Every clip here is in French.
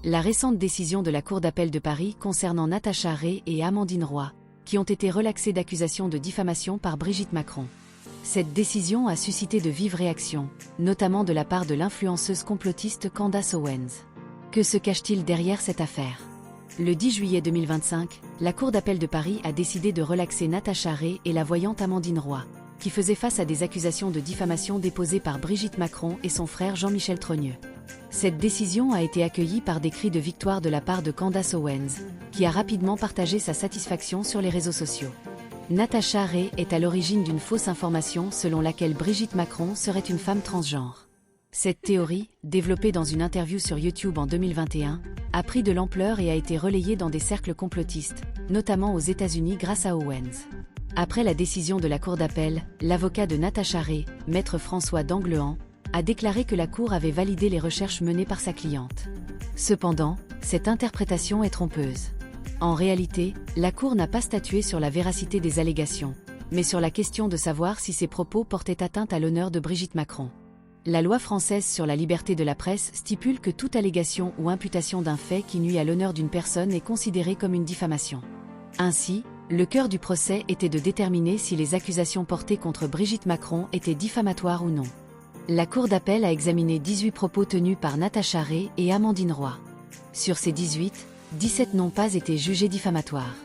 la récente décision de la Cour d'appel de Paris concernant Natacha Ray et Amandine Roy, qui ont été relaxées d'accusations de diffamation par Brigitte Macron. Cette décision a suscité de vives réactions, notamment de la part de l'influenceuse complotiste Candace Owens. Que se cache-t-il derrière cette affaire? Le 10 juillet 2025, la Cour d'appel de Paris a décidé de relaxer Natacha Ray et la voyante Amandine Roy, qui faisaient face à des accusations de diffamation déposées par Brigitte Macron et son frère Jean-Michel Trogneux. Cette décision a été accueillie par des cris de victoire de la part de Candace Owens, qui a rapidement partagé sa satisfaction sur les réseaux sociaux. Natacha Ray est à l'origine d'une fausse information selon laquelle Brigitte Macron serait une femme transgenre. Cette théorie, développée dans une interview sur YouTube en 2021, a pris de l'ampleur et a été relayée dans des cercles complotistes, notamment aux États-Unis grâce à Owens. Après la décision de la Cour d'appel, l'avocat de Natacha Ray, maître François Danglehan, a déclaré que la Cour avait validé les recherches menées par sa cliente. Cependant, cette interprétation est trompeuse. En réalité, la Cour n'a pas statué sur la véracité des allégations, mais sur la question de savoir si ces propos portaient atteinte à l'honneur de Brigitte Macron. La loi française sur la liberté de la presse stipule que toute allégation ou imputation d'un fait qui nuit à l'honneur d'une personne est considérée comme une diffamation. Ainsi, le cœur du procès était de déterminer si les accusations portées contre Brigitte Macron étaient diffamatoires ou non. La Cour d'appel a examiné 18 propos tenus par Natacha Ray et Amandine Roy. Sur ces 18, 17 n'ont pas été jugés diffamatoires.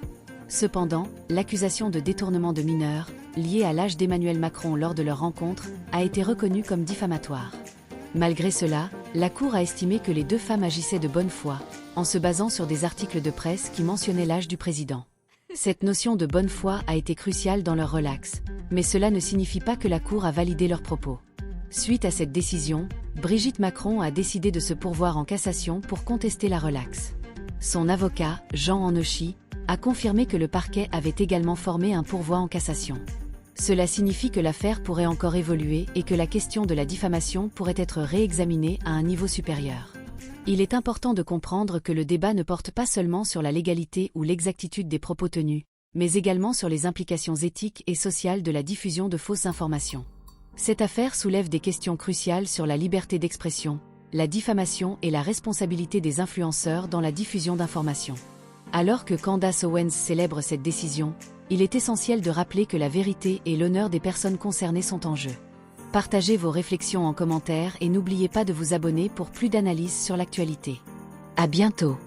Cependant, l'accusation de détournement de mineurs, liée à l'âge d'Emmanuel Macron lors de leur rencontre, a été reconnue comme diffamatoire. Malgré cela, la Cour a estimé que les deux femmes agissaient de bonne foi, en se basant sur des articles de presse qui mentionnaient l'âge du président. Cette notion de bonne foi a été cruciale dans leur relax, mais cela ne signifie pas que la Cour a validé leurs propos. Suite à cette décision, Brigitte Macron a décidé de se pourvoir en cassation pour contester la relaxe. Son avocat, Jean Anochy, a confirmé que le parquet avait également formé un pourvoi en cassation. Cela signifie que l'affaire pourrait encore évoluer et que la question de la diffamation pourrait être réexaminée à un niveau supérieur. Il est important de comprendre que le débat ne porte pas seulement sur la légalité ou l'exactitude des propos tenus, mais également sur les implications éthiques et sociales de la diffusion de fausses informations. Cette affaire soulève des questions cruciales sur la liberté d'expression, la diffamation et la responsabilité des influenceurs dans la diffusion d'informations. Alors que Candace Owens célèbre cette décision, il est essentiel de rappeler que la vérité et l'honneur des personnes concernées sont en jeu. Partagez vos réflexions en commentaire et n'oubliez pas de vous abonner pour plus d'analyses sur l'actualité. À bientôt!